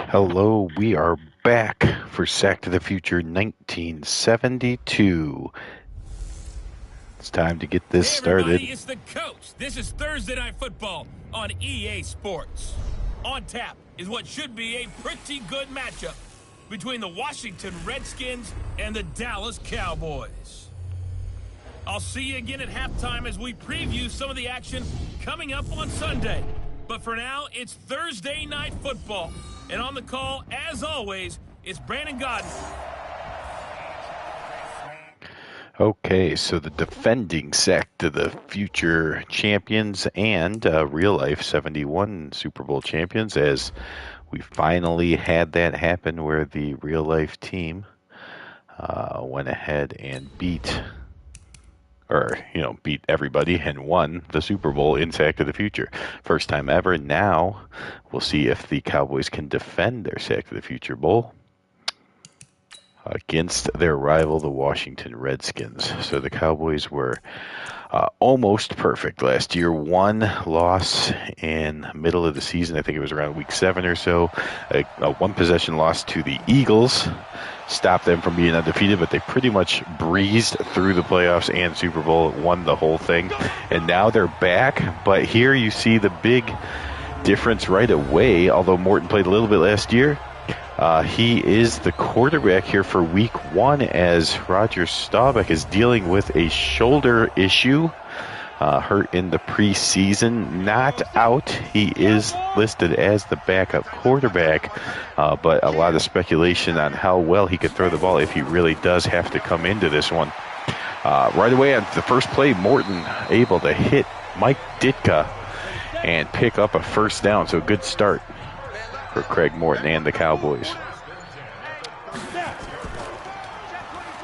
Hello, we are back for Sack to the Future 1972. It's time to get this Hey started. everybody, it's the coach. This is Thursday Night Football on EA Sports. On tap is what should be a pretty good matchup between the Washington Redskins and the Dallas Cowboys. I'll see you again at halftime as we preview some of the action coming up on Sunday. But for now, it's Thursday Night Football. And on the call, as always, it's Brandon Godden. Okay, so the defending Sack to the Future champions and real-life 71 Super Bowl champions, as we finally had that happen where the real-life team went ahead and beat everybody and won the Super Bowl in Sack to the Future. First time ever. Now we'll see if the Cowboys can defend their Sack to the Future Bowl against their rival, the Washington Redskins. So the Cowboys were almost perfect last year. One loss in the middle of the season. I think it was around week 7 or so. A one-possession loss to the Eagles stopped them from being undefeated, but they pretty much breezed through the playoffs and Super Bowl, won the whole thing, and now they're back. But here you see the big difference right away. Although Morton played a little bit last year, he is the quarterback here for week 1 as Roger Staubach is dealing with a shoulder issue. Hurt in the preseason, not out. He is listed as the backup quarterback, but a lot of speculation on how well he could throw the ball if he really does have to come into this one. Right away on the first play, Morton able to hit Mike Ditka and pick up a first down, so good start for Craig Morton and the Cowboys.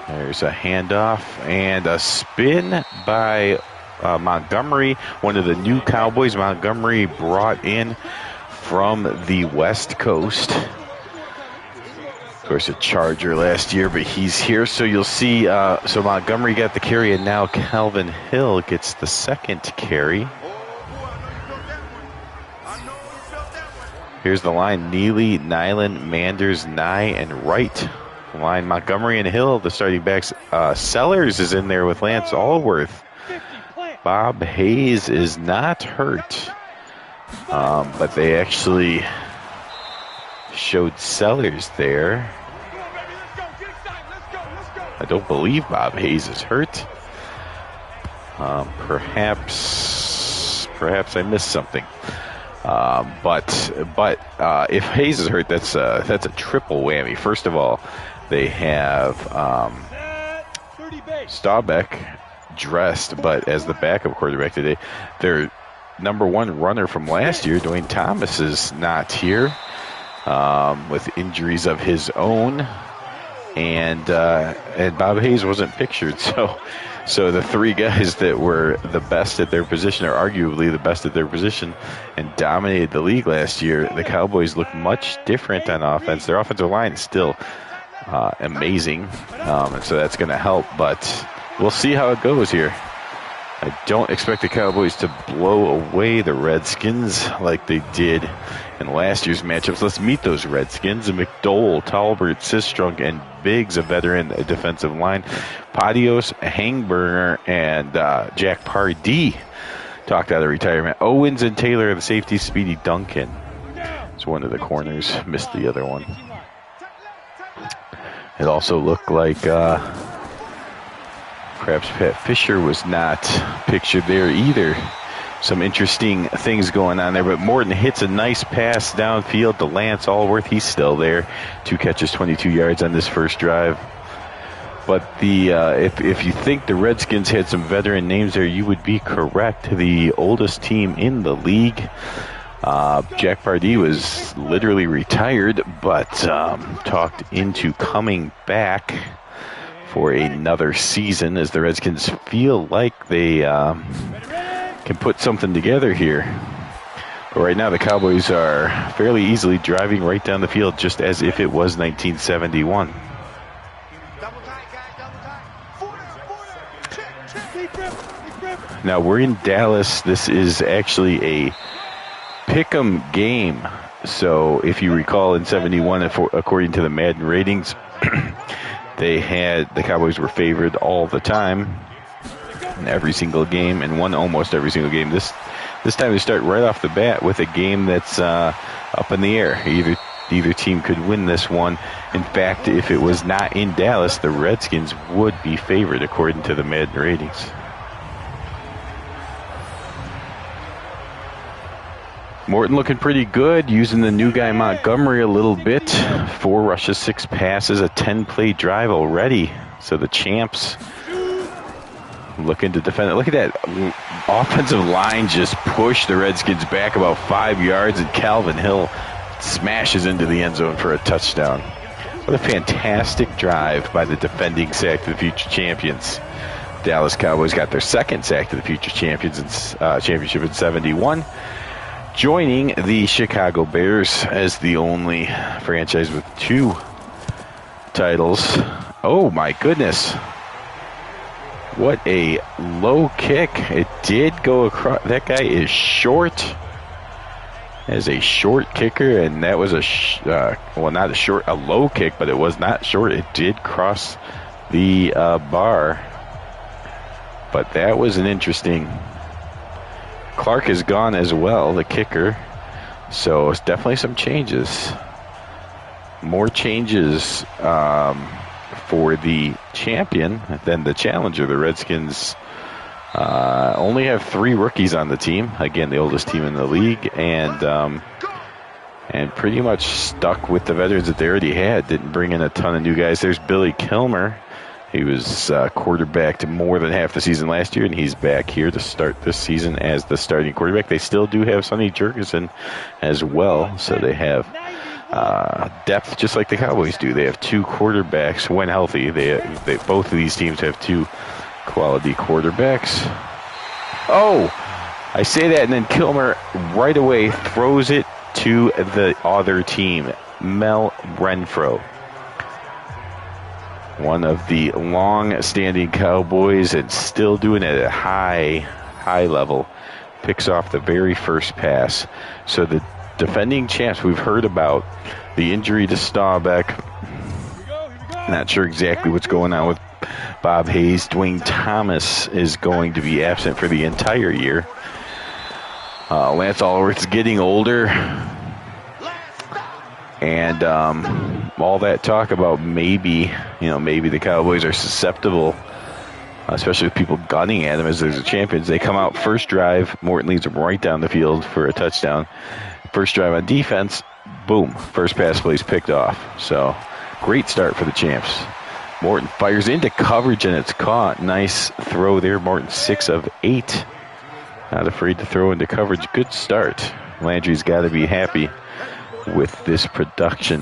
There's a handoff and a spin by Montgomery, one of the new Cowboys. Montgomery brought in from the West Coast. Of course, a Charger last year, but he's here. So you'll see, so Montgomery got the carry, and now Calvin Hill gets the second carry. Here's the line: Neely, Nyland, Manders, Nye, and Wright. Line Montgomery and Hill, the starting backs. Sellers is in there with Lance Allworth. Bob Hayes is not hurt, but they actually showed Sellers there. I don't believe Bob Hayes is hurt. Perhaps I missed something. But if Hayes is hurt, that's a triple whammy. First of all, they have Staubach dressed, but as the backup quarterback today, their number 1 runner from last year, Dwayne Thomas, is not here with injuries of his own, and Bob Hayes wasn't pictured. So the 3 guys that were the best at their position, or arguably the best at their position, and dominated the league last year, the Cowboys look much different on offense. Their offensive line is still amazing, and so that's going to help, but we'll see how it goes here. I don't expect the Cowboys to blow away the Redskins like they did in last year's matchups. Let's meet those Redskins. McDowell, Talbert, Sistrunk, and Biggs, a veteran defensive line. Patios, Hangburner, and Jack Pardee talked out of retirement. Owens and Taylor, the safety. Speedy Duncan is one of the corners. Missed the other one. It also looked like perhaps Pat Fisher was not pictured there either. Some interesting things going on there, but Morton hits a nice pass downfield to Lance Allworth. He's still there. 2 catches, 22 yards on this first drive. But if you think the Redskins had some veteran names there, you would be correct. The oldest team in the league. Jack Pardee was literally retired, but talked into coming back for another season, as the Redskins feel like they can put something together here. But right now the Cowboys are fairly easily driving right down the field, just as if it was 1971. Now we're in Dallas. This is actually a pick'em game. So if you recall, in 71, according to the Madden ratings, the Cowboys were favored all the time in every single game and won almost every single game. This time they start right off the bat with a game that's up in the air. Either team could win this one. In fact, if it was not in Dallas, the Redskins would be favored according to the Madden ratings. Morton looking pretty good, using the new guy Montgomery a little bit. 4 rushes, 6 passes, a 10-play drive already. So the champs looking to defend it. Look at that offensive line just push the Redskins back about 5 yards, and Calvin Hill smashes into the end zone for a touchdown. What a fantastic drive by the defending sack to the future champions. Dallas Cowboys got their second sack to the future champions in championship in 71. Joining the Chicago Bears as the only franchise with 2 titles. Oh my goodness. What a low kick. It did go across. That guy is short. As a short kicker, and that was a low kick, but it was not short. It did cross the bar. But that was an interesting. Clark is gone as well, the kicker. So it's definitely some changes. More changes for the champion than the challenger. The Redskins only have 3 rookies on the team. Again, the oldest team in the league, and pretty much stuck with the veterans that they already had. Didn't bring in a ton of new guys. There's Billy Kilmer. He was quarterbacked more than half the season last year, and he's back here to start this season as the starting quarterback. They still do have Sonny Jurgensen as well, so they have depth just like the Cowboys do. They have 2 quarterbacks when healthy. They both of these teams have 2 quality quarterbacks. Oh, I say that, and then Kilmer right away throws it to the other team, Mel Renfro. One of the long-standing Cowboys and still doing it at a high level. Picks off the very first pass. So the defending champs, we've heard about the injury to Staubach. Not sure exactly what's going on with Bob Hayes. Dwayne Thomas is going to be absent for the entire year. Lance Allworth's getting older. And all that talk about maybe the Cowboys are susceptible, especially with people gunning at them as there's a champions. They come out first drive. Morton leads them right down the field for a touchdown. First drive on defense, boom, first pass plays picked off. So great start for the champs. Morton fires into coverage, and it's caught. Nice throw there. Morton 6 of 8. Not afraid to throw into coverage. Good start. Landry's got to be happy with this production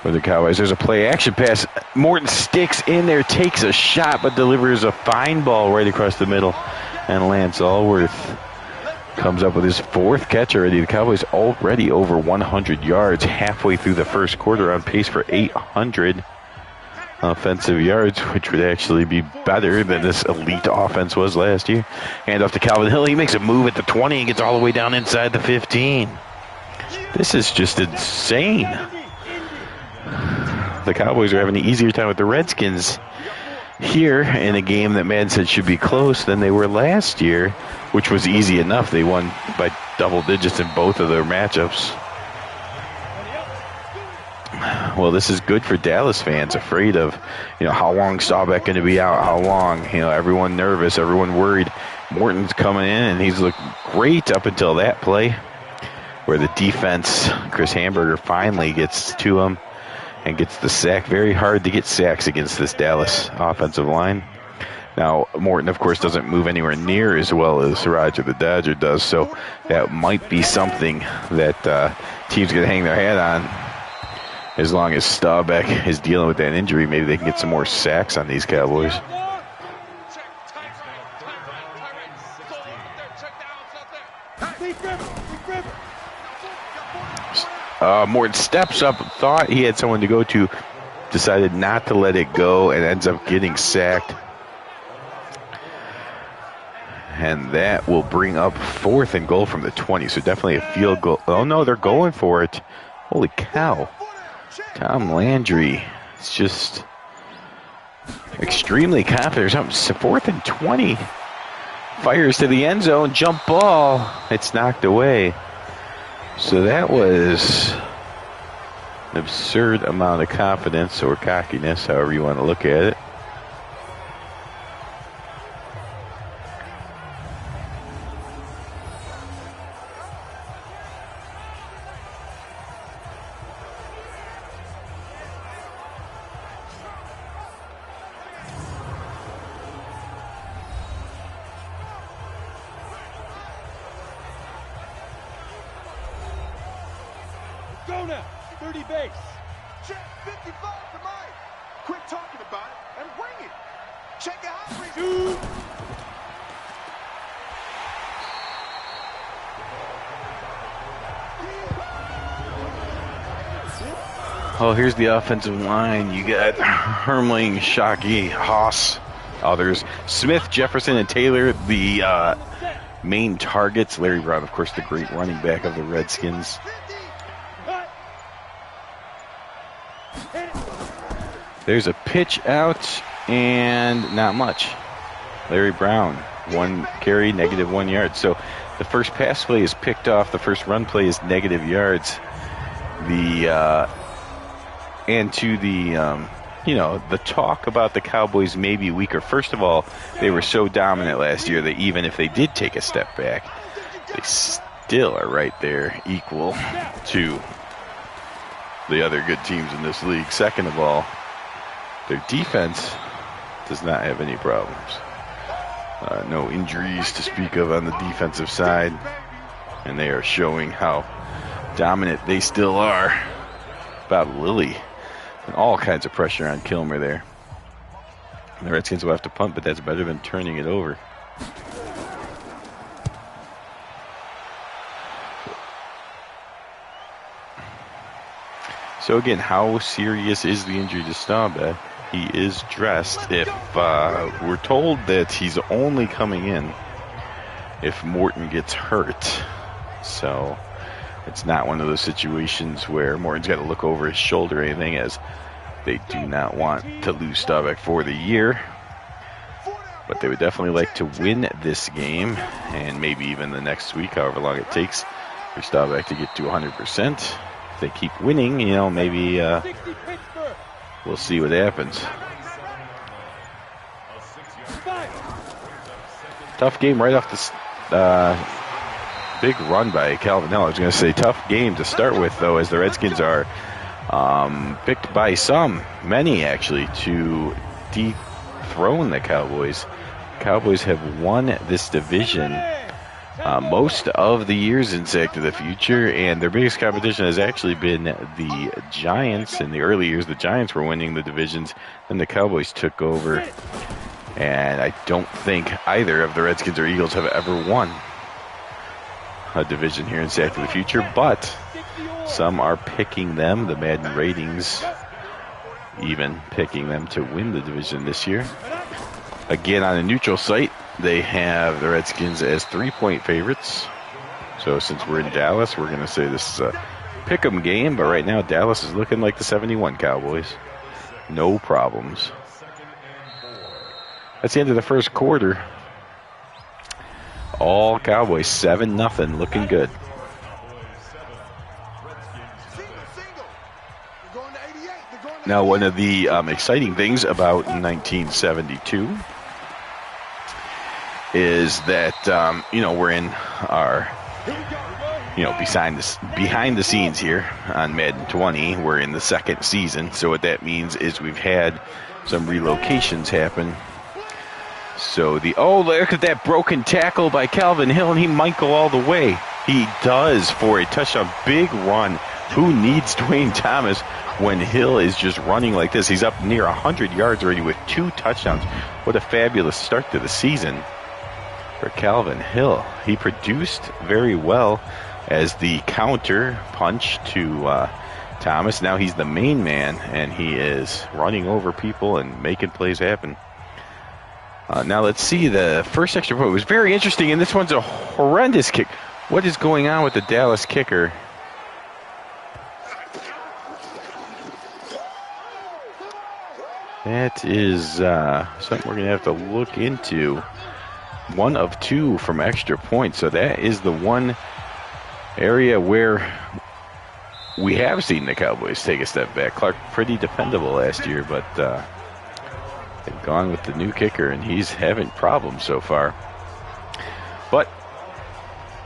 for the Cowboys. There's a play action pass. Morton sticks in there, takes a shot, but delivers a fine ball right across the middle. And Lance Allworth comes up with his 4th catch already. The Cowboys already over 100 yards halfway through the first quarter, on pace for 800 offensive yards, which would actually be better than this elite offense was last year. Hand off to Calvin Hill. He makes a move at the 20 and gets all the way down inside the 15. This is just insane. The Cowboys are having an easier time with the Redskins here in a game that Madden said should be close than they were last year, which was easy enough. They won by double digits in both of their matchups. Well, this is good for Dallas fans, afraid of, how long Staubach going to be out, how long, everyone nervous, everyone worried. Morton's coming in, and he's looked great up until that play, where the defense, Chris Hamburger, finally gets to him and gets the sack. Very hard to get sacks against this Dallas offensive line. Now, Morton, of course, doesn't move anywhere near as well as Roger the Dodger does, so that might be something that teams can hang their hat on. As long as Staubach is dealing with that injury, maybe they can get some more sacks on these Cowboys. Morton steps up, thought he had someone to go to, decided not to let it go, and ends up getting sacked. And that will bring up 4th and goal from the 20. So definitely a field goal. Oh, no, they're going for it. Holy cow. Tom Landry is just extremely confident. 4th and 20. Fires to the end zone. Jump ball. It's knocked away. So that was an absurd amount of confidence or cockiness, however you want to look at it. Go now, 30 base. Check 55 to Mike. Quit talking about it and bring it. Check it out. Shoot. Oh, here's the offensive line. You got Hermling, Shockey, Haas, others. Smith, Jefferson, and Taylor, the main targets. Larry Brown, of course, the great running back of the Redskins. There's a pitch out and not much. Larry Brown, 1 carry, -1 yard. So the first pass play is picked off. The first run play is negative yards. And to the, the talk about the Cowboys may be weaker. First of all, they were so dominant last year that even if they did take a step back, they still are right there equal to the other good teams in this league. Second of all, their defense does not have any problems. No injuries to speak of on the defensive side. And they are showing how dominant they still are. Bob Lilly. And all kinds of pressure on Kilmer there. And the Redskins will have to punt, but that's better than turning it over. So again, how serious is the injury to Staubach? He is dressed. If we're told that he's only coming in if Morton gets hurt. So it's not one of those situations where Morton's got to look over his shoulder or anything, as they do not want to lose Staubach for the year. But they would definitely like to win this game, and maybe even the next week, however long it takes for Staubach to get to 100%. If they keep winning, maybe we'll see what happens. Tough game right off the big run by Calvin Hill. I was going to say tough game to start with, though, as the Redskins are picked by many actually, to dethrone the Cowboys. Cowboys have won this division most of the years in Sack to the Future, and their biggest competition has actually been the Giants. In the early years, the Giants were winning the divisions, and the Cowboys took over. And I don't think either of the Redskins or Eagles have ever won a division here in Sack to the Future, but some are picking them, the Madden ratings even picking them to win the division this year. Again, on a neutral site, they have the Redskins as 3-point favorites. So since we're in Dallas, we're going to say this is a pick-em game, but right now Dallas is looking like the 71 Cowboys. No problems. That's the end of the first quarter. All Cowboys, 7-0, looking good. Now, one of the exciting things about 1972 is that, we're in our, behind the scenes here on Madden 20. We're in the second season. So what that means is we've had some relocations happen. So look at that broken tackle by Calvin Hill, and he might go all the way. He does for a touchdown. Big run. Who needs Dwayne Thomas when Hill is just running like this? He's up near 100 yards already with 2 touchdowns. What a fabulous start to the season for Calvin Hill. He produced very well as the counter punch to Thomas. Now he's the main man, and he is running over people and making plays happen. Now let's see the first extra point. It was very interesting, and this one's a horrendous kick. What is going on with the Dallas kicker? That is something we're going to have to look into. 1 of 2 from extra points. So that is the one area where we have seen the Cowboys take a step back. Clark, pretty dependable last year, but they've gone with the new kicker, and he's having problems so far. But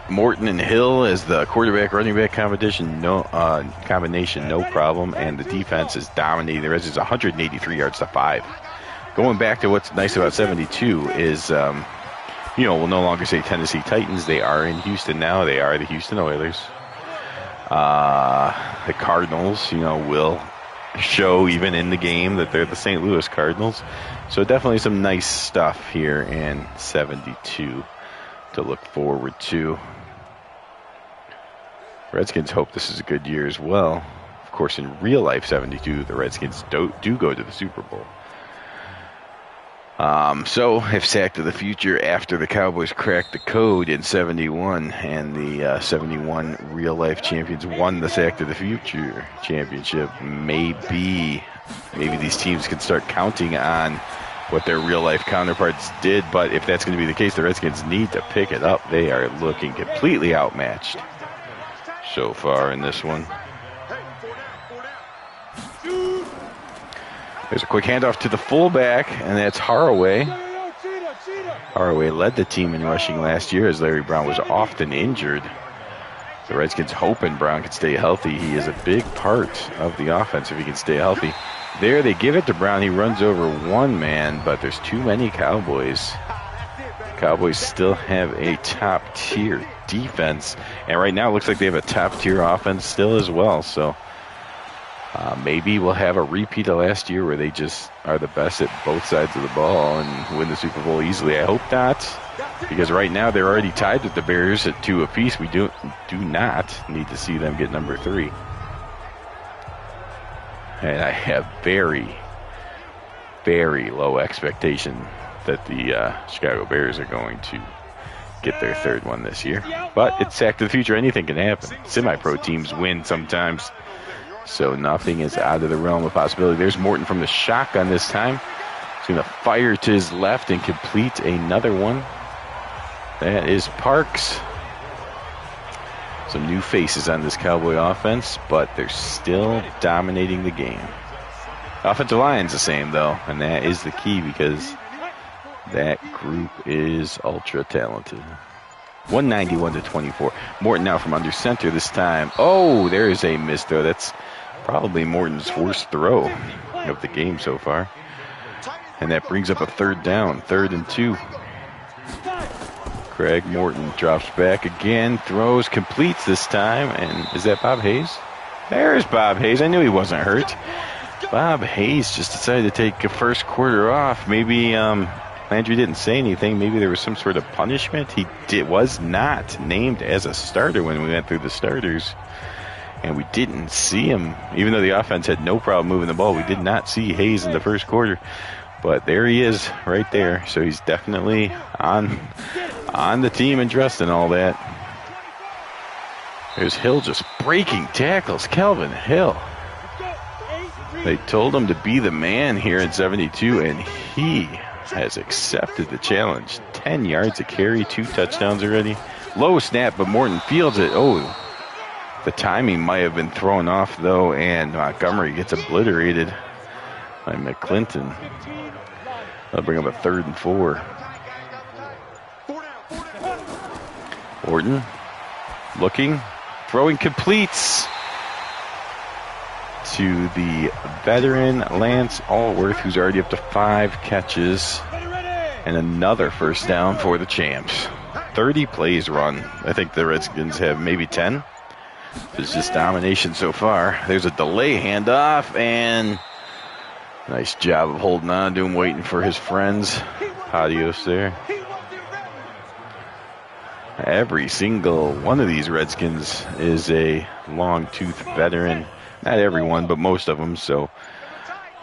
Morton and Hill as the quarterback-running back combination, no problem, and the defense is dominating. The Redskins 183 yards to 5. Going back to what's nice about 72 is, we'll no longer say Tennessee Titans. They are in Houston now. They are the Houston Oilers. The Cardinals, will show even in the game that they're the St. Louis Cardinals. So definitely some nice stuff here in 72 to look forward to. Redskins hope this is a good year as well. Of course, in real life, 72, the Redskins do go to the Super Bowl. So, if sack to the future after the Cowboys cracked the code in 71 and the 71 real-life champions won the sack to the future championship, maybe these teams can start counting on what their real-life counterparts did. But if that's going to be the case, the Redskins need to pick it up. They are looking completely outmatched so far in this one. There's a quick handoff to the fullback, and that's Haraway. Haraway led the team in rushing last year as Larry Brown was often injured. The Redskins hoping Brown can stay healthy. He is a big part of the offense if he can stay healthy. There they give it to Brown. He runs over one man, but there's too many Cowboys. Cowboys still have a top-tier defense, and right now it looks like they have a top-tier offense still as well. So maybe we'll have a repeat of last year where they just are the best at both sides of the ball and win the Super Bowl easily. I hope not, because right now they're already tied with the Bears at 2 apiece. We do not need to see them get number 3. And I have very, very low expectation that the Chicago Bears are going to get their 3rd one this year. But it's sack to the future. Anything can happen. Semi-pro teams win sometimes, so nothing is out of the realm of possibility. There's Morton from the shotgun this time. He's going to fire to his left and complete another one. That is Parks. Some new faces on this Cowboy offense, but they're still dominating the game. Offensive line's the same, though, and that is the key because that group is ultra talented. 191 to 24. Morton now from under center this time. Oh, there is a missed throw. That's probably Morton's worst throw of the game so far. And that brings up a 3rd down, 3rd and 2. Craig Morton drops back again, throws, completes this time, and is that Bob Hayes? There's Bob Hayes. I knew he wasn't hurt. Bob Hayes just decided to take a first quarter off. Maybe Landry didn't say anything. Maybe there was some sort of punishment. He was not named as a starter when we went through the starters, and we didn't see him. Even though the offense had no problem moving the ball, we did not see Hayes in the first quarter. But there he is right there. So he's definitely on the team and dressed and all that. There's Hill just breaking tackles. Calvin Hill. They told him to be the man here in 72, and he has accepted the challenge. 10 yards a carry, 2 touchdowns already. Low snap, but Morton fields it. Oh, the timing might have been thrown off, though, and Montgomery gets obliterated by McClinton. That'll bring up a 3rd and 4. Morton looking, throwing, completes to the veteran Lance Allworth, who's already up to 5 catches and another first down for the champs. 30 plays run. I think the Redskins have maybe 10. It's just domination so far. There's a delay handoff, and nice job of holding on to him, waiting for his friends. Adios there. Every single one of these Redskins is a long-tooth veteran. Not everyone, but most of them. So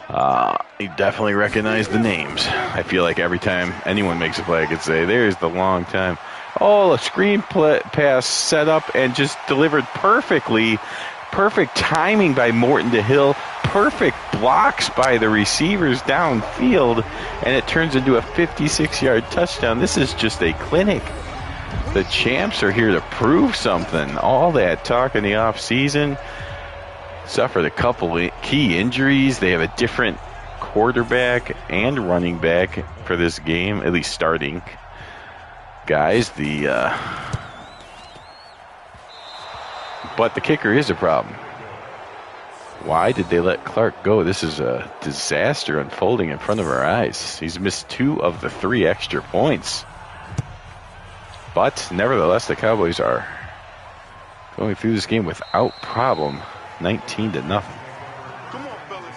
You definitely recognize the names. I feel like every time anyone makes a play, I could say, there's the long time. Oh, a screen pass set up and just delivered perfectly. Perfect timing by Morton to Hill. Perfect blocks by the receivers downfield. And it turns into a 56-yard touchdown. This is just a clinic. The champs are here to prove something. All that talk in the offseason. Suffered a couple key injuries. They have a different quarterback and running back for this game, at least starting. Guys, but the kicker is a problem. Why did they let Clark go? This is a disaster unfolding in front of our eyes. He's missed 2 of the 3 extra points. But nevertheless, the Cowboys are going through this game without problem. 19-0. Come on, fellas.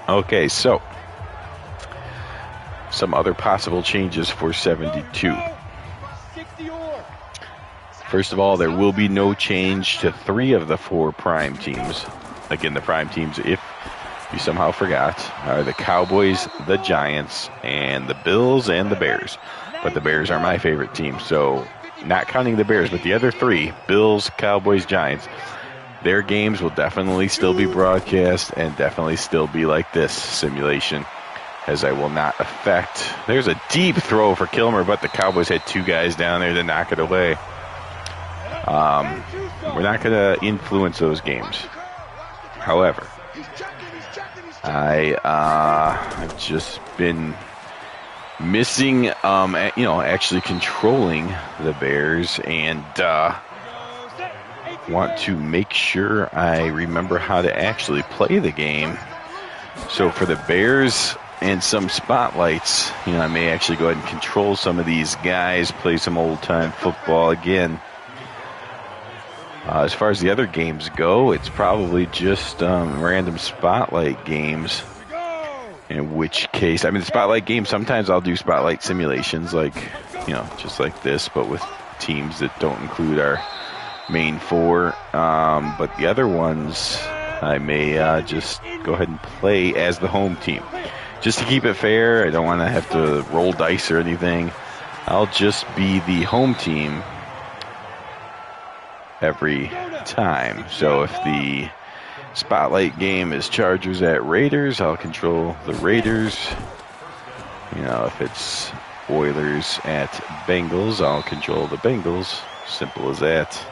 Okay, so some other possible changes for 72. First of all, there will be no change to 3 of the 4 prime teams. Again, the prime teams, if you somehow forgot, are the Cowboys, the Giants, and the Bills and the Bears. But the Bears are my favorite team, so not counting the Bears, but the other 3, Bills, Cowboys, Giants, their games will definitely still be broadcast and definitely still be like this simulation, as I will not affect. There's a deep throw for Kilmer, but the Cowboys had 2 guys down there to knock it away. We're not going to influence those games. However, I've just been missing, actually controlling the Bears, and want to make sure I remember how to actually play the game. So for the Bears and some spotlights, I may actually go ahead and control some of these guys, play some old-time football again. As far as the other games go, it's probably just random spotlight games. In which case, the spotlight games, sometimes I'll do spotlight simulations like, just like this, but with teams that don't include our main 4. But the other ones, I may just go ahead and play as the home team. Just to keep it fair, I don't want to have to roll dice or anything. I'll just be the home team every time. So if the spotlight game is Chargers at Raiders, I'll control the Raiders. If it's Oilers at Bengals, I'll control the Bengals. Simple as that.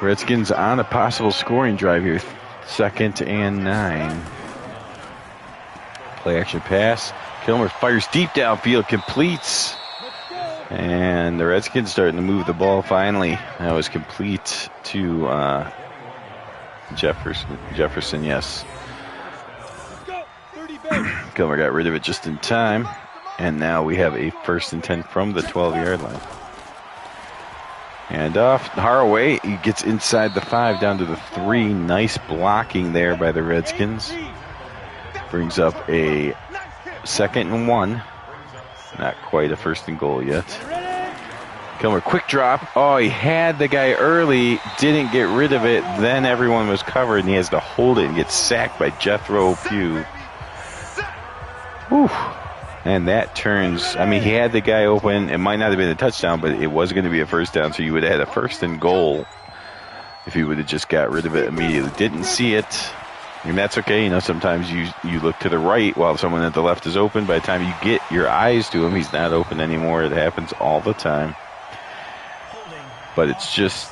Redskins on a possible scoring drive here. 2nd and 9. Play action pass. Kilmer fires deep downfield, completes. And the Redskins starting to move the ball finally. That was complete to Jefferson, yes. Kilmer got rid of it just in time. And now we have a 1st and 10 from the 12-yard line. And off Haraway, he gets inside the 5 down to the 3. Nice blocking there by the Redskins. Brings up a 2nd and 1. Not quite a 1st and goal yet. Kilmer, quick drop. Oh, he had the guy early, didn't get rid of it. Then everyone was covered, and he has to hold it and get sacked by Jethro Pugh. Whew. And that turns, he had the guy open. It might not have been a touchdown, but it was going to be a 1st down, so you would have had a 1st and goal if he would have just got rid of it immediately. Didn't see it. And that's okay. Sometimes you look to the right while someone at the left is open. By the time you get your eyes to him, he's not open anymore. It happens all the time. But it's just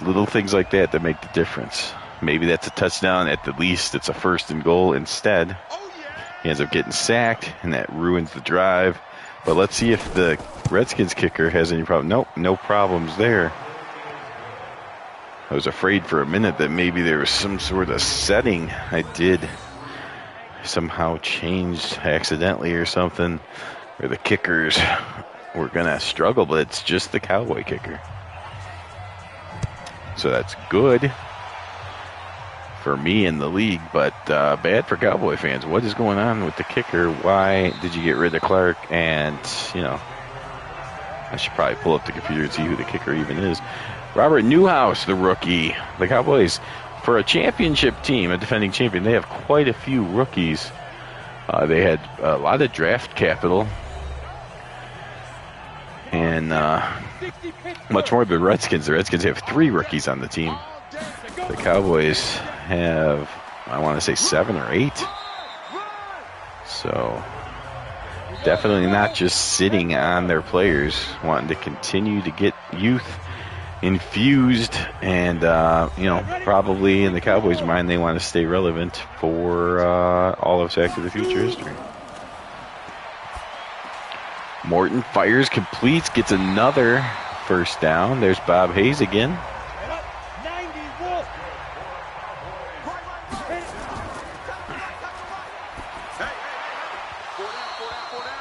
little things like that make the difference. Maybe that's a touchdown. At the least, it's a 1st and goal instead. He ends up getting sacked, and that ruins the drive. But let's see if the Redskins kicker has any problem. Nope, no problems there. I was afraid for a minute that maybe there was some sort of setting I did somehow changed accidentally or something, where the kickers were going to struggle, but it's just the Cowboy kicker. So that's good for me in the league, but bad for Cowboy fans. What is going on with the kicker? Why did you get rid of Clark? And, I should probably pull up the computer and see who the kicker even is. Robert Newhouse, the rookie. The Cowboys, for a championship team, a defending champion, they have quite a few rookies. They had a lot of draft capital. And much more than the Redskins. The Redskins have 3 rookies on the team. The Cowboys have, I want to say, 7 or 8. So definitely not just sitting on their players, wanting to continue to get youth infused, and probably in the Cowboys' mind, they want to stay relevant for all of Sack to the Future history. Morton fires, completes, gets another first down. There's Bob Hayes again.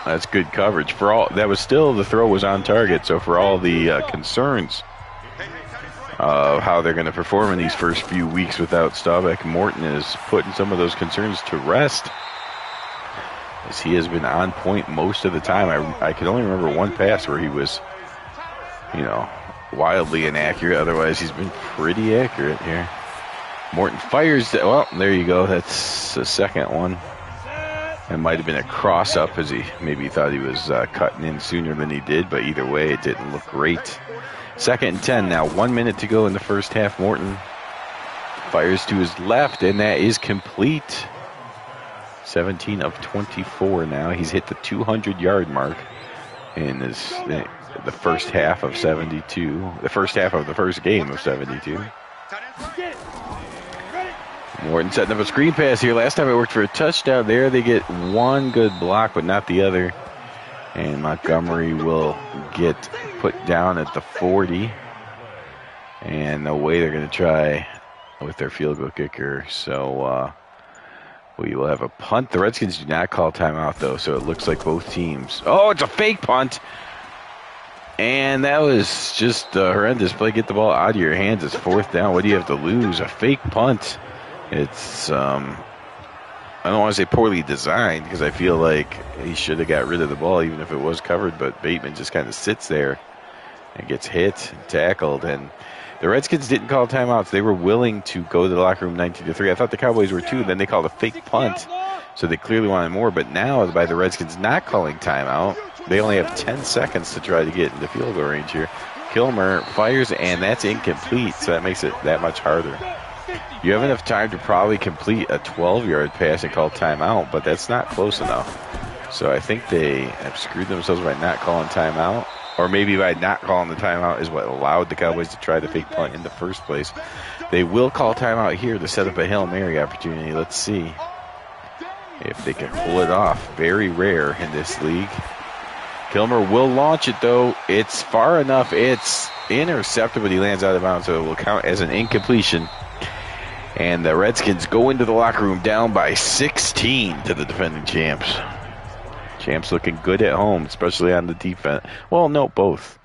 That's good coverage. For all that was still, the throw was on target. So for all the concerns of how they're going to perform in these first few weeks without Staubach, Morton is putting some of those concerns to rest, as he has been on point most of the time. I can only remember one pass where he was, wildly inaccurate. Otherwise, he's been pretty accurate here. Morton fires. Well, there you go. That's the second one. It might have been a cross-up, as he maybe thought he was cutting in sooner than he did, but either way, it didn't look great. 2nd and 10 now. 1 minute to go in the first half. Morton fires to his left, and that is complete. 17 of 24 now. He's hit the 200-yard mark in the first half of 72. The first half of the first game of 72. Morton setting up a screen pass here. Last time it worked for a touchdown. There they get one good block, but not the other. And Montgomery will get put down at the 40. And no way they're going to try with their field goal kicker. So we will have a punt. The Redskins do not call timeout, though, so it looks like both teams. Oh, it's a fake punt. And that was just a horrendous play. Get the ball out of your hands. It's 4th down. What do you have to lose? A fake punt. It's, I don't want to say poorly designed, because I feel like he should have got rid of the ball even if it was covered, but Bateman just kind of sits there and gets hit and tackled. And the Redskins didn't call timeouts. They were willing to go to the locker room 19-3. I thought the Cowboys were too. Then they called a fake punt, so they clearly wanted more. But now, by the Redskins not calling timeout, they only have 10 seconds to try to get into field goal range here. Kilmer fires, and that's incomplete, so that makes it that much harder. You have enough time to probably complete a 12-yard pass and call timeout, but that's not close enough. So I think they have screwed themselves by not calling timeout, or maybe by not calling the timeout is what allowed the Cowboys to try the fake punt in the first place. They will call timeout here to set up a Hail Mary opportunity. Let's see if they can pull it off. Very rare in this league. Kilmer will launch it, though. It's far enough. It's intercepted, but he lands out of bounds, so it will count as an incompletion. And the Redskins go into the locker room down by 16 to the defending champs. Champs looking good at home, especially on the defense. Well, no, both.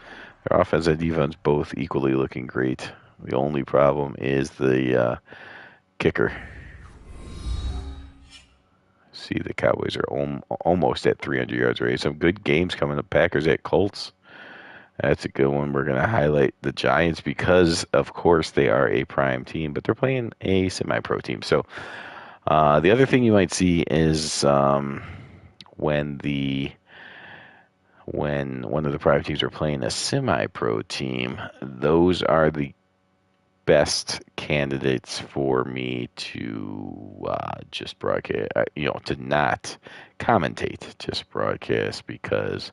Their offense and defense both equally looking great. The only problem is the kicker. See, the Cowboys are almost at 300 yards already. Some good games coming up. Packers at Colts. That's a good one. We're going to highlight the Giants because, of course, they are a prime team, but they're playing a semi-pro team. So the other thing you might see is when one of the prime teams are playing a semi-pro team, those are the best candidates for me to just broadcast, to not commentate, just broadcast, because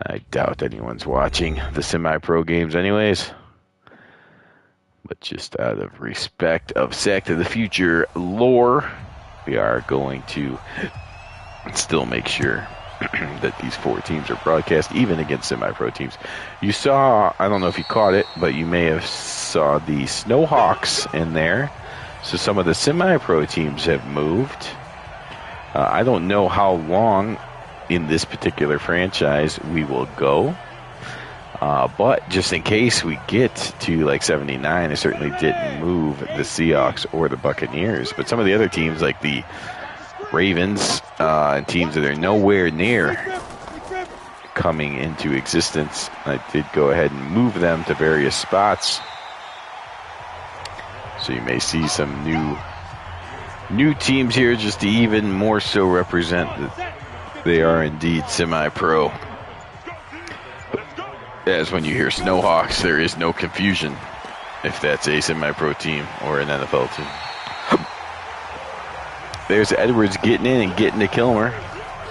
I doubt anyone's watching the semi-pro games anyways. But just out of respect of Sack to the Future lore, we are going to still make sure that these 4 teams are broadcast, even against semi-pro teams. You saw, I don't know if you caught it, but you may have saw the Snowhawks in there. So some of the semi-pro teams have moved. I don't know how long in this particular franchise we will go. But just in case we get to like 79, I certainly didn't move the Seahawks or the Buccaneers. But some of the other teams like the Ravens and teams that are nowhere near coming into existence. I did go ahead and move them to various spots. So you may see some new teams here just to even more so represent that they are indeed semi-pro. As when you hear Snowhawks, there is no confusion if that's a semi-pro team or an NFL team. There's Edwards getting in and getting to Kilmer.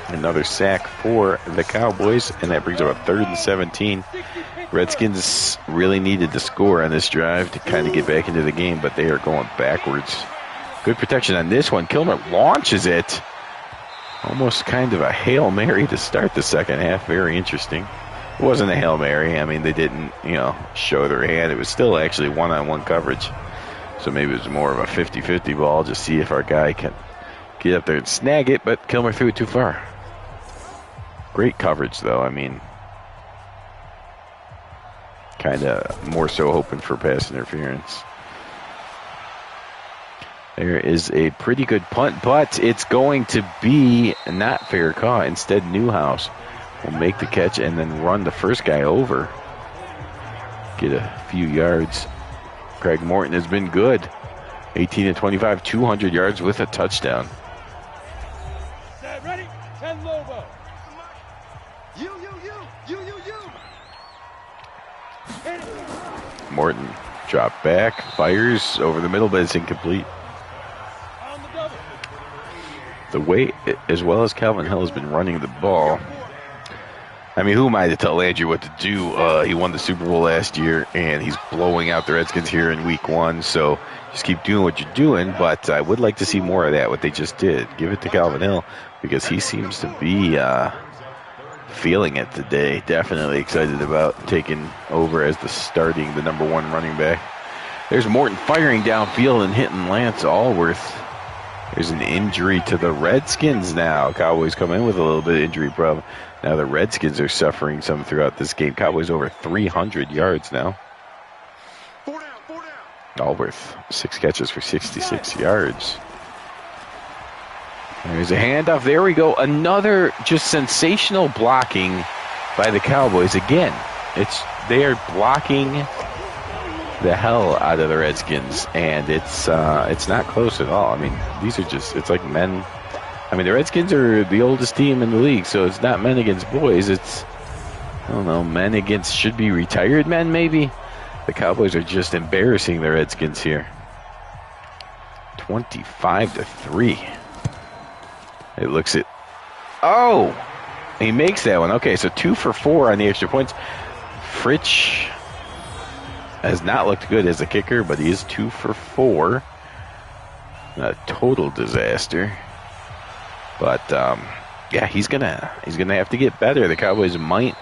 Another sack for the Cowboys, and that brings up a 3rd and 17. Redskins really needed to score on this drive to kind of get back into the game, but they are going backwards. Good protection on this one. Kilmer launches it. Almost kind of a Hail Mary to start the second half. Very interesting. It wasn't a Hail Mary. I mean, they didn't, show their hand. It was still actually one-on-one coverage. So maybe it was more of a 50-50 ball. Just see if our guy can get up there and snag it, but Kilmer threw it too far. Great coverage, though. I mean, kind of more so hoping for pass interference. There is a pretty good punt, but it's going to be not fair caught. Instead, Newhouse will make the catch and then run the first guy over. Get a few yards. Craig Morton has been good. 18-25, 200 yards with a touchdown. Ready? And Lobo. You. Morton drop back, fires over the middle, but it's incomplete. On the double. The way, as well as Calvin Hill has been running the ball, I mean, who am I to tell Andrew what to do? He won the Super Bowl last year, and he's blowing out the Redskins here in week 1, so just keep doing what you're doing, but I would like to see more of that, what they just did. Give it to Calvin Hill, because he seems to be feeling it today. Definitely excited about taking over as the number 1 running back. There's Morton firing downfield and hitting Lance Allworth. There's an injury to the Redskins now. Cowboys come in with a little bit of injury problem. Now the Redskins are suffering some throughout this game. Cowboys over 300 yards now. 4 down. Allworth, 6 catches for 66 yards. There's a handoff. There we go. Another just sensational blocking by the Cowboys. Again, they are blocking the hell out of the Redskins, and it's not close at all. I mean, these are just, it's like men. I mean, the Redskins are the oldest team in the league, so it's not men against boys. It's, I don't know, men against should be retired men, maybe. The Cowboys are just embarrassing the Redskins here. 25-3. It looks at, oh, he makes that one. Okay, so 2 for 4 on the extra points. Fritsch has not looked good as a kicker, but he is 2 for 4. A total disaster. But yeah, he's gonna have to get better. The Cowboys might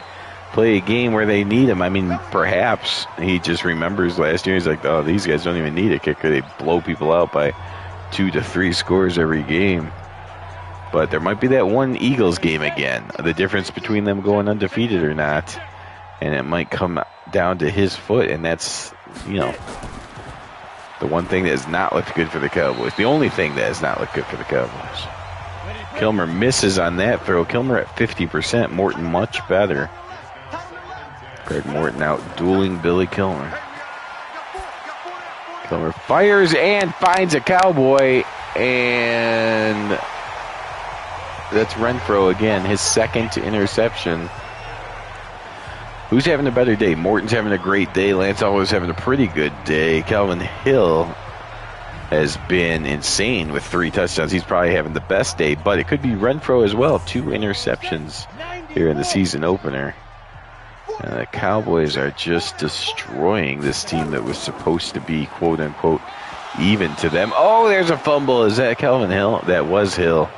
play a game where they need him. I mean, perhaps he just remembers last year. He's like, oh, these guys don't even need a kicker. They blow people out by 2 to 3 scores every game. But there might be that one Eagles game again. The difference between them going undefeated or not. And it might come down to his foot. And that's, the one thing that has not looked good for the Cowboys. The only thing that has not looked good for the Cowboys. Kilmer misses on that throw. Kilmer at 50%. Morton much better. Craig Morton out dueling Billy Kilmer. Kilmer fires and finds a Cowboy. And that's Renfro again. His second interception. Who's having a better day? Morton's having a great day. Lance Allworth's having a pretty good day. Calvin Hill has been insane with 3 touchdowns. He's probably having the best day, but it could be Renfro as well. 2 interceptions here in the season opener. And the Cowboys are just destroying this team that was supposed to be, quote-unquote, even to them. Oh, there's a fumble. Is that Calvin Hill? That was Hill.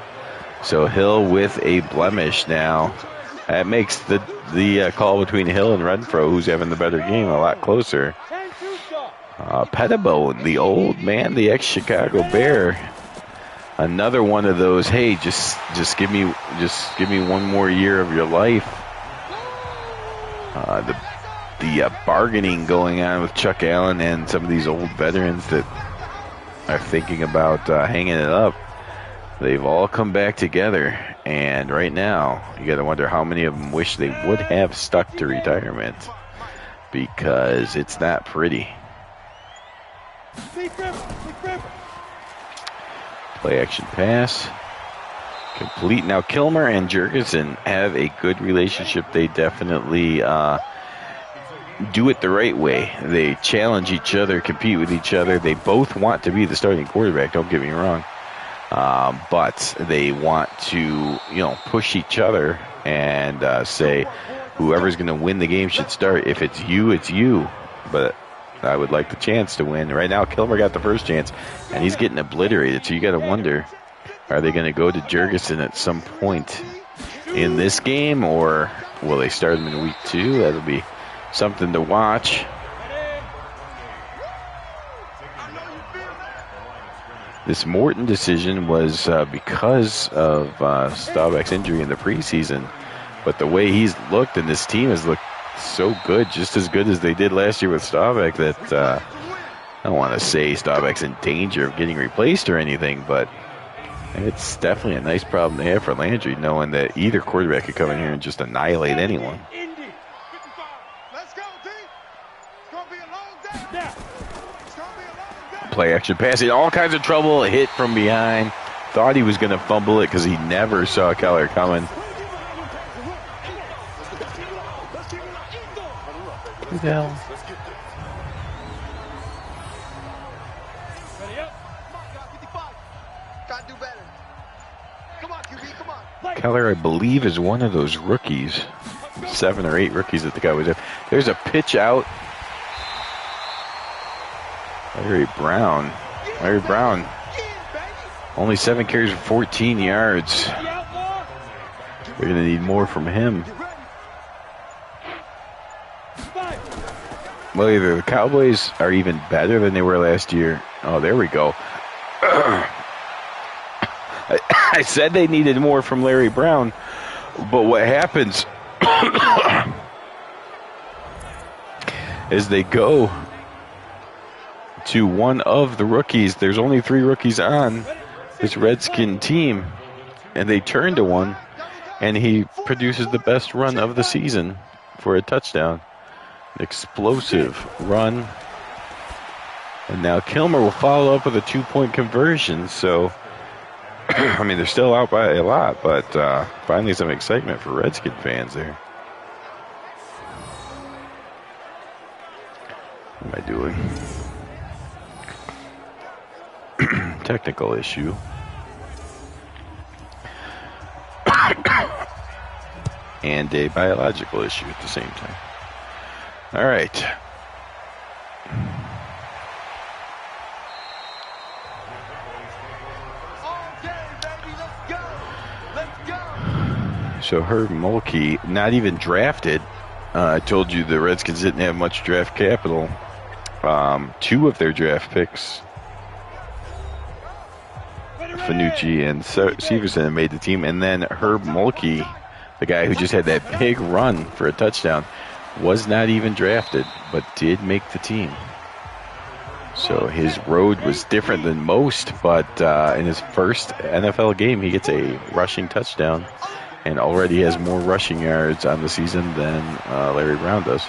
So Hill with a blemish now. That makes the call between Hill and Renfro, who's having the better game, a lot closer. Pettibone, the old man, the ex-Chicago Bear. Another one of those, hey, just give me one more year of your life. The bargaining going on with Chuck Allen and some of these old veterans that are thinking about hanging it up. They've all come back together, And right now, you got to wonder how many of them wish they would have stuck to retirement, because it's not pretty. Play action pass. Complete. Now, Kilmer and Jurgensen have a good relationship. They definitely do it the right way. They challenge each other, compete with each other. They both want to be the starting quarterback, don't get me wrong. But they want to, push each other and say whoever's going to win the game should start. If it's you, it's you. But I would like the chance to win. Right now, Kilmer got the first chance, and he's getting obliterated. So you got to wonder, are they going to go to Jurgensen at some point in this game, or will they start him in week 2? That'll be something to watch. This Morton decision was because of Staubach's injury in the preseason. But the way he's looked, and this team has looked so good, just as good as they did last year with Staubach, that I don't want to say Staubach's in danger of getting replaced or anything, but it's definitely a nice problem to have for Landry, knowing that either quarterback could come in here and just annihilate anyone. Play action passing, all kinds of trouble, hit from behind. Thought he was going to fumble it because he never saw Keller coming. Who the hell? Keller, I believe, is one of those rookies. 7 or 8 rookies that the guy was there. There's a pitch out. Larry Brown, only 7 carries for 14 yards. They're going to need more from him. Well, either the Cowboys are even better than they were last year. Oh, there we go. I said they needed more from Larry Brown, but what happens is they go to one of the rookies. There's only 3 rookies on this Redskin team, and they turn to one, and he produces the best run of the season for a touchdown. An explosive run. And now Kilmer will follow up with a 2-point conversion. So, I mean, they're still out by a lot, but finally some excitement for Redskin fans there. What am I doing? Technical issue. And a biological issue at the same time. All right. So Herb Mulkey, not even drafted. I told you the Redskins didn't have much draft capital. 2 of their draft picks, Fanucci and Severson, made the team. And then Herb Mulkey, the guy who just had that big run for a touchdown, was not even drafted, but did make the team. So his road was different than most, but in his first NFL game, he gets a rushing touchdown and already has more rushing yards on the season than Larry Brown does.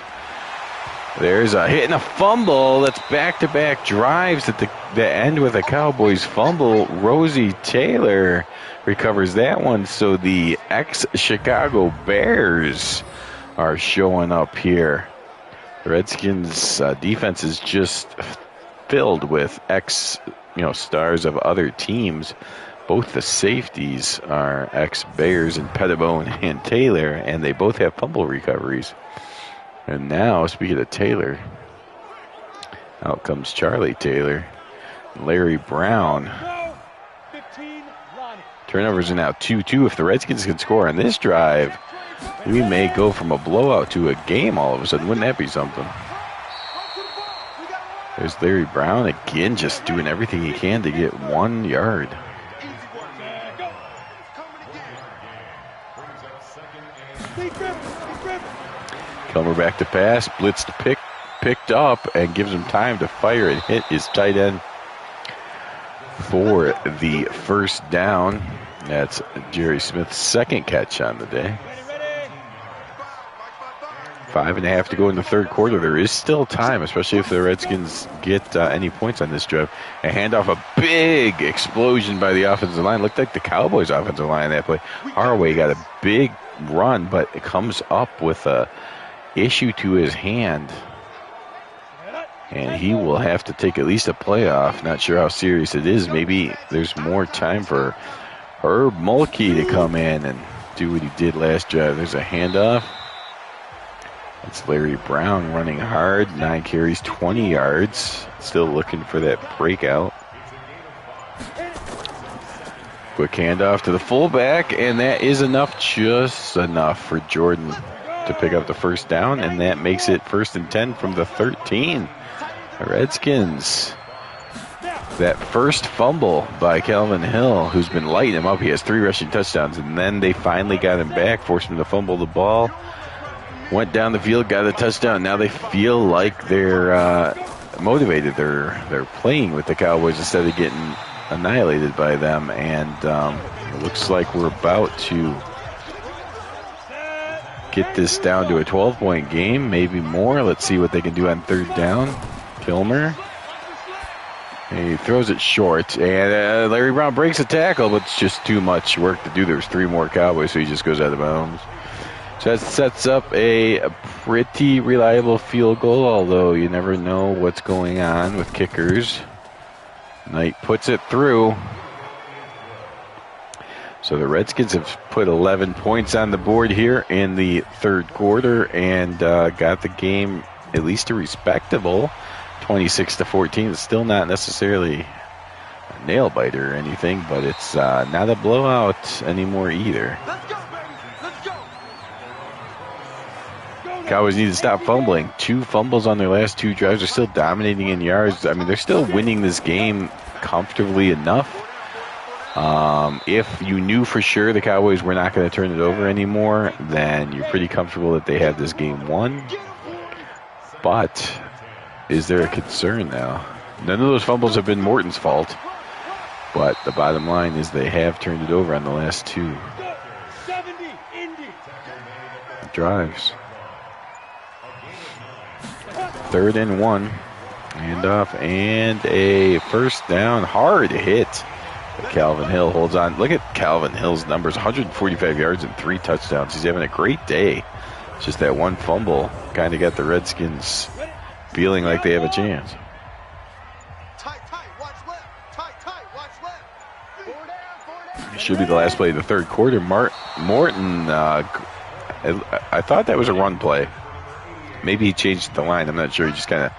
There's a hit and a fumble. That's back-to-back drives at the end with a Cowboys fumble. Rosie Taylor recovers that one. So the ex-Chicago Bears are showing up here. The Redskins defense is just filled with stars of other teams. Both the safeties are ex-Bears, and Pettibone and Taylor, and they both have fumble recoveries. And now, speaking of Taylor, out comes Charlie Taylor. Larry Brown. Turnovers are now 2-2. If the Redskins can score on this drive, we may go from a blowout to a game all of a sudden. Wouldn't that be something? There's Larry Brown again, just doing everything he can to get 1 yard. Kilmer back to pass, blitzed, picked up, and gives him time to fire and hit his tight end for the first down. That's Jerry Smith's second catch on the day. 5.5 to go in the third quarter. There is still time, especially if the Redskins get any points on this drive. A handoff, a big explosion by the offensive line. Looked like the Cowboys' offensive line that play. Haraway got a big run, but it comes up with a issue to his hand. And he will have to take at least a play off. Not sure how serious it is. Maybe there's more time for Herb Mulkey to come in and do what he did last drive. There's a handoff. It's Larry Brown running hard. 9 carries, 20 yards. Still looking for that breakout. Quick handoff to the fullback, and that is enough, just enough for Jordan to pick up the first down, and that makes it 1st and 10 from the 13. The Redskins. That first fumble by Calvin Hill, who's been lighting him up. He has 3 rushing touchdowns, and then they finally got him back, forced him to fumble the ball. Went down the field, got a touchdown. Now they feel like they're motivated. They're playing with the Cowboys instead of getting annihilated by them. And it looks like we're about to get this down to a 12-point game, maybe more. Let's see what they can do on 3rd down. Kilmer. He throws it short, and Larry Brown breaks a tackle, but it's just too much work to do. There's 3 more Cowboys, so he just goes out of bounds. So that sets up a pretty reliable field goal, although you never know what's going on with kickers. Knight puts it through. So the Redskins have put 11 points on the board here in the 3rd quarter and got the game at least a respectable 26-14. It's still not necessarily a nail biter or anything, but it's not a blowout anymore either. Cowboys need to stop fumbling. 2 fumbles on their last 2 drives. They're still dominating in yards. I mean, they're still winning this game comfortably enough. If you knew for sure the Cowboys were not going to turn it over anymore, then you're pretty comfortable that they had this game won. But is there a concern now? None of those fumbles have been Morton's fault. But the bottom line is they have turned it over on the last 2 drives. 3rd and 1. Handoff and a first down. Hard hit. But Calvin Hill holds on. Look at Calvin Hill's numbers. 145 yards and 3 touchdowns. He's having a great day. It's just that one fumble kind of got the Redskins feeling like they have a chance. It should be the last play of the 3rd quarter. Morton, I thought that was a run play. Maybe he changed the line. I'm not sure. He just kind of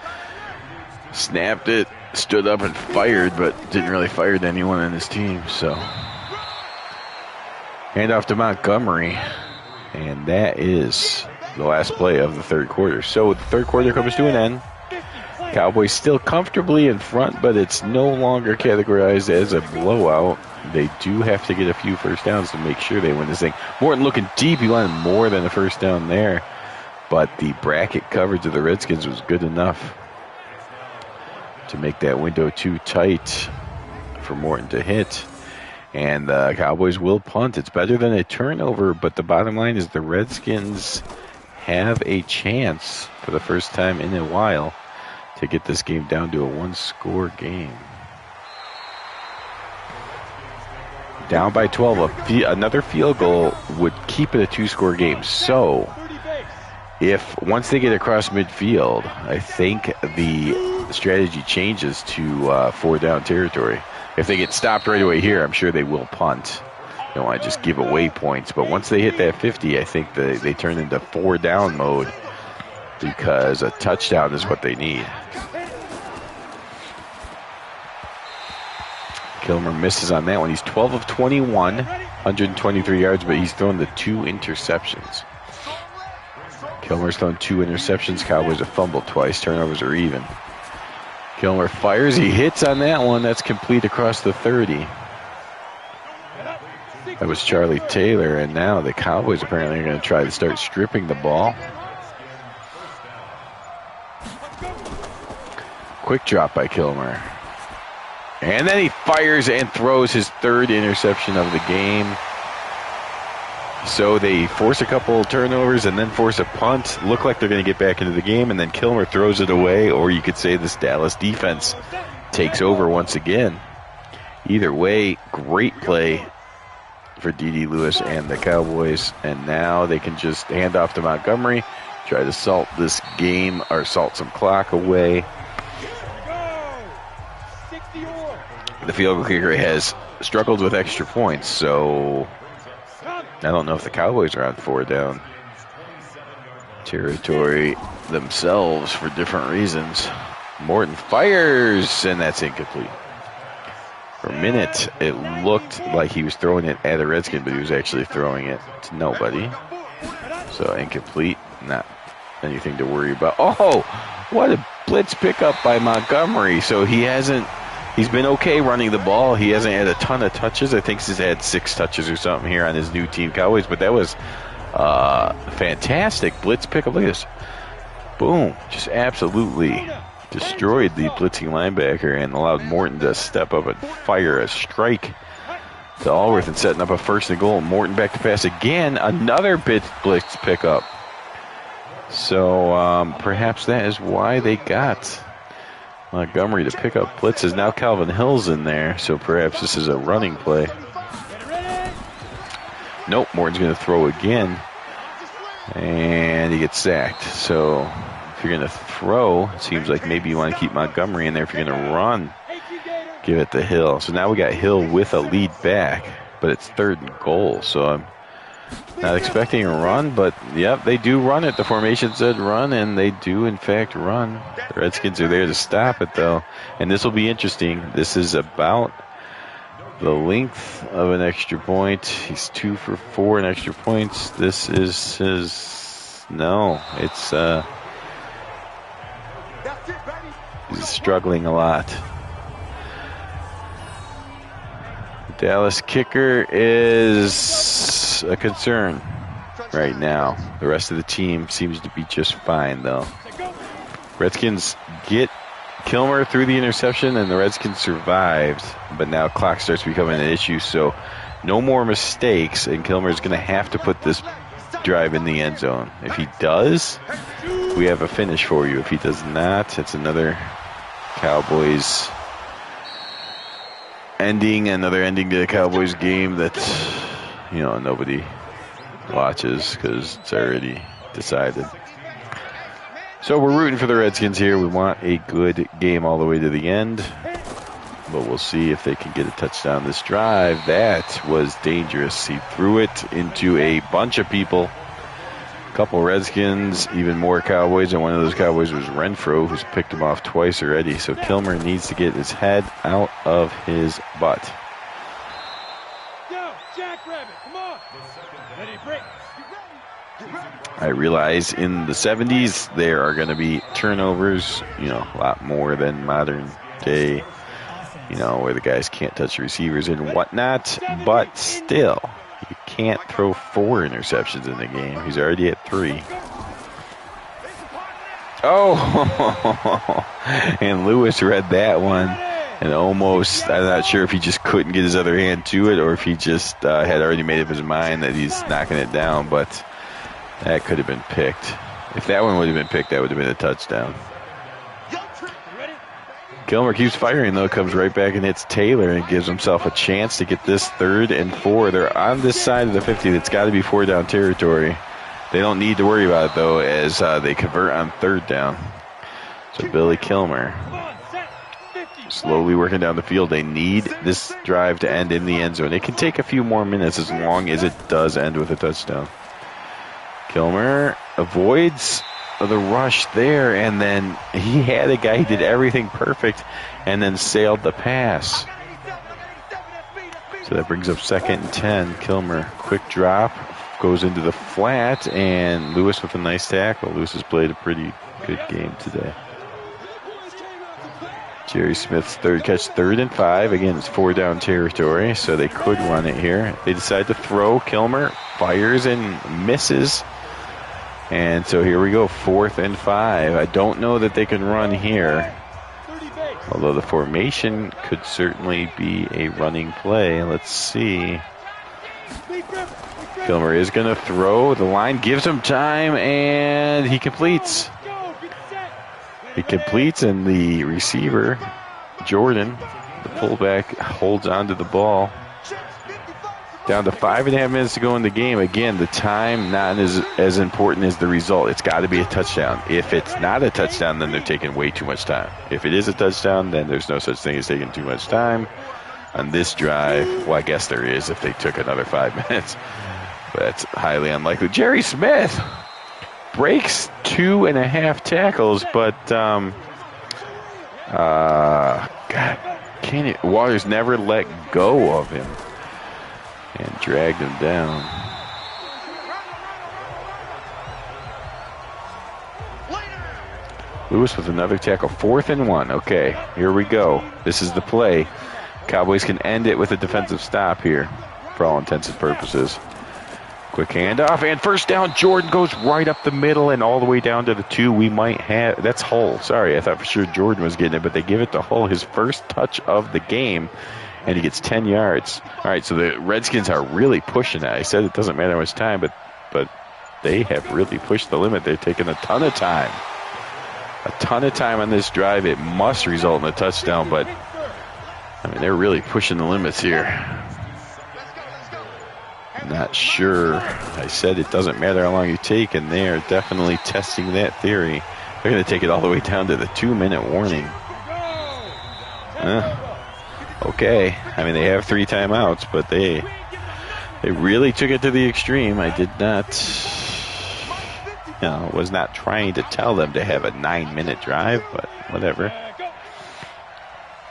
snapped it, stood up and fired, but didn't really fire to anyone on his team. So, handoff to Montgomery. And that is the last play of the 3rd quarter. So the 3rd quarter comes to an end. Cowboys still comfortably in front, but it's no longer categorized as a blowout. They do have to get a few first downs to make sure they win this thing. Morton looking deep. He wanted more than a first down there. But the bracket coverage of the Redskins was good enough to make that window too tight for Morton to hit. And the Cowboys will punt. It's better than a turnover, but the bottom line is the Redskins have a chance for the first time in a while to get this game down to a 1-score game. Down by 12. Another field goal would keep it a 2-score game. So if once they get across midfield, I think the strategy changes to 4-down territory. If they get stopped right away here, I'm sure they will punt. You don't want to just give away points. But once they hit that 50, I think they turn into 4-down mode because a touchdown is what they need. Kilmer misses on that one. He's 12 of 21, 123 yards, but he's thrown the 2 interceptions. Kilmer's thrown 2 interceptions. Cowboys have fumbled twice. Turnovers are even. Kilmer fires. He hits on that one. That's complete across the 30. That was Charlie Taylor, and now the Cowboys apparently are going to try to start stripping the ball. Quick drop by Kilmer. And then he fires and throws his third interception of the game. So they force a couple turnovers and then force a punt. Look like they're going to get back into the game, and then Kilmer throws it away, or you could say this Dallas defense takes over once again. Either way, great play for D.D. Lewis and the Cowboys, and now they can just hand off to Montgomery, try to salt this game or salt some clock away. The field goal kicker has struggled with extra points, so I don't know if the Cowboys are on 4 down territory themselves for different reasons. Morton fires, and that's incomplete. For a minute, it looked like he was throwing it at a Redskin, but he was actually throwing it to nobody. So incomplete, not anything to worry about. Oh, what a blitz pickup by Montgomery. So he's been okay running the ball. He hasn't had a ton of touches. I think he's had 6 touches or something here on his new team, Cowboys. But that was fantastic blitz pickup. Look at this. Boom. Just absolutely destroyed the blitzing linebacker and allowed Morton to step up and fire a strike to Allworth and setting up a 1st and goal. Morton back to pass again. Another blitz pickup. So perhaps that is why they got Montgomery to pick up blitzes. Now Calvin Hill's in there, so perhaps this is a running play. Nope, Morton's going to throw again, and he gets sacked. So if you're going to throw, it seems like maybe you want to keep Montgomery in there. If you're going to run, give it to Hill. So now we got Hill with a lead back, but it's 3rd and goal. So I'm not expecting a run, but yep, they do run it. The formation said run, and they do in fact run. The Redskins are there to stop it, though, and this will be interesting. This is about the length of an extra point. He's 2 for 4 in extra points. This is his. No, it's he's struggling a lot. Dallas kicker is a concern right now. The rest of the team seems to be just fine, though. Redskins get Kilmer through the interception, and the Redskins survived, but now clock starts becoming an issue, so no more mistakes, and Kilmer's going to have to put this drive in the end zone. If he does, we have a finish for you. If he does not, it's another Cowboys another ending to the Cowboys game that, nobody watches because it's already decided. So we're rooting for the Redskins here. We want a good game all the way to the end, but we'll see if they can get a touchdown this drive. That was dangerous. He threw it into a bunch of people. A couple Redskins, even more Cowboys, and one of those Cowboys was Renfro, who's picked him off twice already. So Kilmer needs to get his head out of his butt. Go, Jackrabbit, come on. Ready, break. I realize in the 70s there are going to be turnovers, a lot more than modern day, where the guys can't touch the receivers and whatnot, but still. You can't throw 4 interceptions in the game. He's already at 3. Oh, and Lewis read that one and almost, I'm not sure if he just couldn't get his other hand to it or if he just had already made up his mind that he's knocking it down, but that could have been picked. If that one would have been picked, that would have been a touchdown. Kilmer keeps firing, though, comes right back and hits Taylor and gives himself a chance to get this 3rd and 4. They're on this side of the 50. That's got to be 4 down territory. They don't need to worry about it, though, as they convert on 3rd down. So Billy Kilmer slowly working down the field. They need this drive to end in the end zone. It can take a few more minutes as long as it does end with a touchdown. Kilmer avoids the rush there, and then he had a guy who did everything perfect and then sailed the pass. So that brings up 2nd and 10. Kilmer, quick drop, goes into the flat, and Lewis with a nice tackle. Lewis has played a pretty good game today. Jerry Smith's 3rd catch, 3rd and 5. Again, it's 4 down territory, so they could run it here. They decide to throw. Kilmer fires and misses. And so here we go, 4th and 5. I don't know that they can run here. Although the formation could certainly be a running play. Let's see. Kilmer is going to throw. The line gives him time, and he completes. He completes, and the receiver, Jordan, the fullback, holds onto the ball. Down to 5.5 minutes to go in the game. Again, the time not as important as the result. It's got to be a touchdown. If it's not a touchdown, then they're taking way too much time. If it is a touchdown, then there's no such thing as taking too much time. On this drive, well, I guess there is if they took another 5 minutes. But that's highly unlikely. Jerry Smith breaks 2.5 tackles, but God, Waters never let go of him and dragged him down. Lewis with another tackle. 4th and 1. Okay, here we go. This is the play. Cowboys can end it with a defensive stop here for all intents and purposes. Quick handoff, and first down. Jordan goes right up the middle and all the way down to the 2. We might have... That's Hull. Sorry, I thought for sure Jordan was getting it, but they give it to Hull, his first touch of the game, and he gets 10 yards. All right, so the Redskins are really pushing it. I said it doesn't matter how much time, but they have really pushed the limit. They're taking a ton of time. A ton of time on this drive. It must result in a touchdown, but, I mean, they're really pushing the limits here. Not sure. I said it doesn't matter how long you take, and they are definitely testing that theory. They're going to take it all the way down to the 2-minute warning. Okay. I mean, they have 3 timeouts, but they really took it to the extreme. I did not, was not trying to tell them to have a 9-minute drive, but whatever.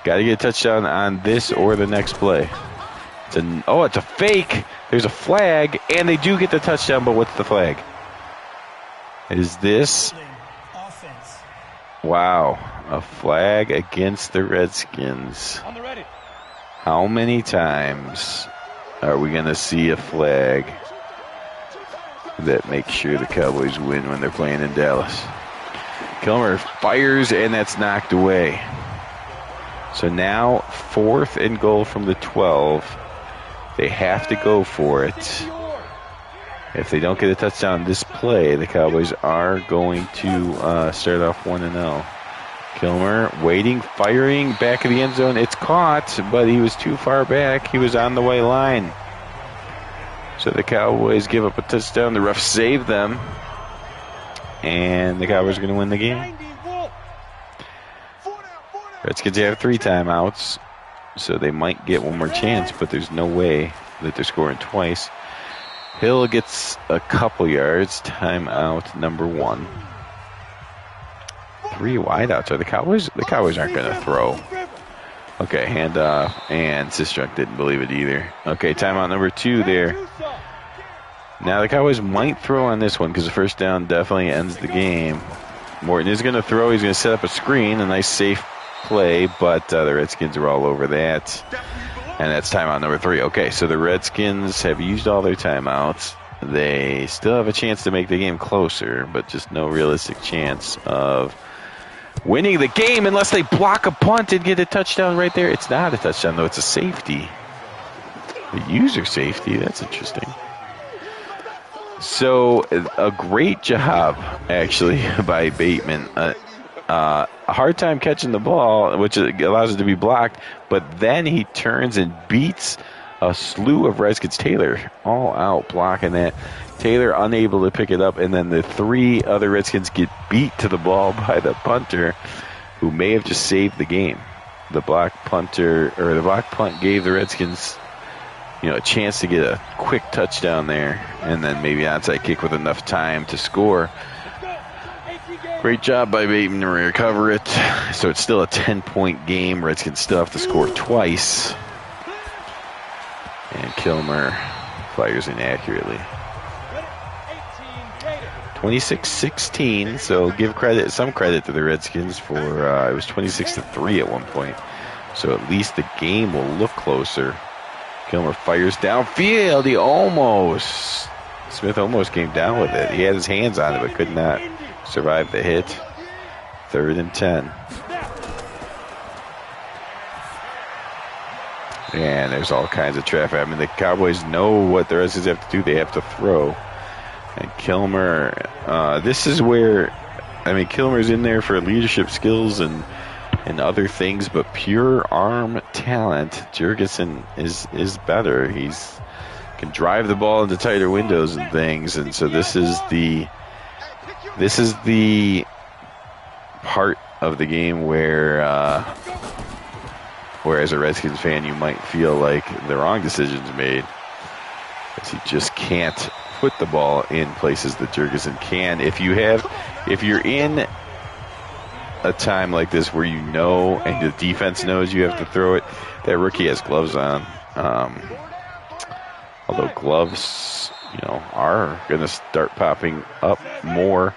Got to get a touchdown on this or the next play. It's a fake. There's a flag, and they do get the touchdown, but what's the flag? Is this? Wow, a flag against the Redskins. How many times are we going to see a flag that makes sure the Cowboys win when they're playing in Dallas? Kilmer fires, and that's knocked away. So now 4th and goal from the 12. They have to go for it. If they don't get a touchdown this play, the Cowboys are going to start off 1-0. Kilmer waiting, firing, back of the end zone. It's caught, but he was too far back. He was on the white line. So the Cowboys give up a touchdown. The refs save them. And the Cowboys are going to win the game. Redskins have 3 timeouts. So they might get one more chance, but there's no way that they're scoring twice. Hill gets a couple yards. Timeout number 1. 3 wideouts. Are the Cowboys? The Cowboys aren't going to throw. Okay, handoff. And Sistrunk didn't believe it either. Okay, timeout number 2 there. Now the Cowboys might throw on this one because the first down definitely ends the game. Morton is going to throw. He's going to set up a screen. A nice safe play, but the Redskins are all over that. And that's timeout number 3. Okay, so the Redskins have used all their timeouts. They still have a chance to make the game closer, but just no realistic chance of winning the game unless they block a punt and get a touchdown right there. It's not a touchdown, though. It's a safety. A user safety. That's interesting. So a great job, actually, by Bateman. A hard time catching the ball, which allows it to be blocked, but then he turns and beats a slew of Redskins. Taylor all out blocking that. Taylor unable to pick it up, and then the 3 other Redskins get beat to the ball by the punter, who may have just saved the game. The block punt gave the Redskins, a chance to get a quick touchdown there, and then maybe an onside kick with enough time to score. Great job by Bateman to recover it. So it's still a 10-point game. Redskins still have to score twice. And Kilmer fires inaccurately. 26-16. So give some credit to the Redskins for it was 26-3 at one point. So at least the game will look closer. Kilmer fires downfield. Smith almost came down with it. He had his hands on it, but could not survive the hit. 3rd and 10. And there's all kinds of traffic. I mean, the Cowboys know what the Redskins have to do. They have to throw. And Kilmer, this is where, I mean, Kilmer's in there for leadership skills and other things, but pure arm talent, Jurgensen is better. He's can drive the ball into tighter windows and things, and so this is the part of the game where as a Redskins fan you might feel like the wrong decision's made, because he just can't put the ball in places that Jurgensen can. If you're in a time like this where you know and the defense knows you have to throw it, that rookie has gloves on. Although gloves, are going to start popping up more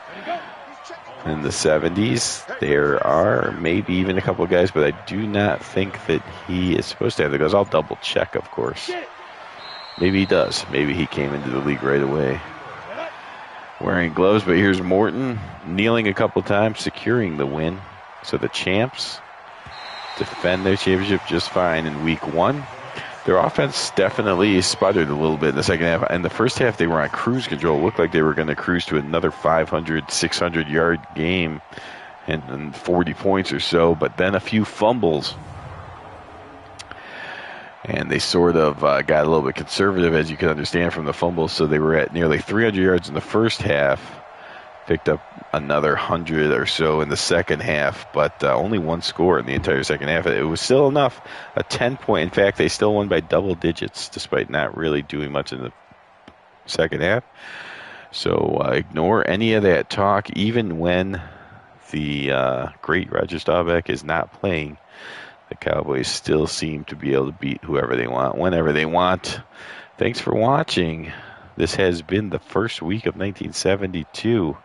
in the 70s. There are maybe even a couple of guys, but I do not think that he is supposed to have the gloves. I'll double check, of course. Maybe he does. Maybe he came into the league right away wearing gloves, but here's Morton kneeling a couple times, securing the win. So the champs defend their championship just fine in week 1. Their offense definitely sputtered a little bit in the second half. In the first half, they were on cruise control. It looked like they were going to cruise to another 500, 600-yard game and 40 points or so, but then a few fumbles. And they sort of got a little bit conservative, as you can understand from the fumbles. So they were at nearly 300 yards in the first half, picked up another 100 or so in the second half, but only one score in the entire second half. It was still enough, a 10-point. In fact, they still won by double digits, despite not really doing much in the second half. So ignore any of that talk, even when the great Roger Staubach is not playing. The Cowboys still seem to be able to beat whoever they want, whenever they want. Thanks for watching. This has been the first week of 1972.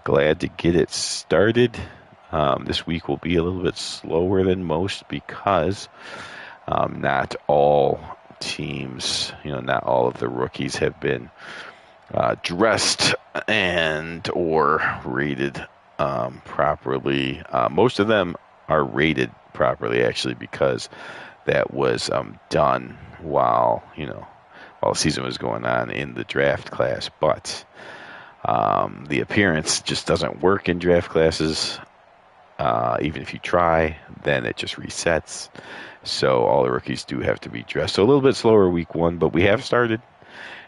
Glad to get it started. This week will be a little bit slower than most because not all teams, not all of the rookies have been dressed and or rated properly. Most of them are rated properly, actually, because that was done while the season was going on in the draft class. But the appearance just doesn't work in draft classes. Even if you try, then it just resets. So all the rookies do have to be dressed. So a little bit slower week 1, but we have started.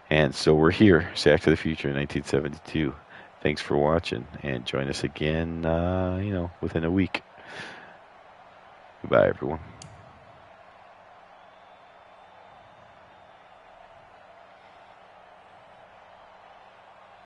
And so we're here, Sack to the Future, 1972. Thanks for watching, and join us again, within a week. Goodbye, everyone.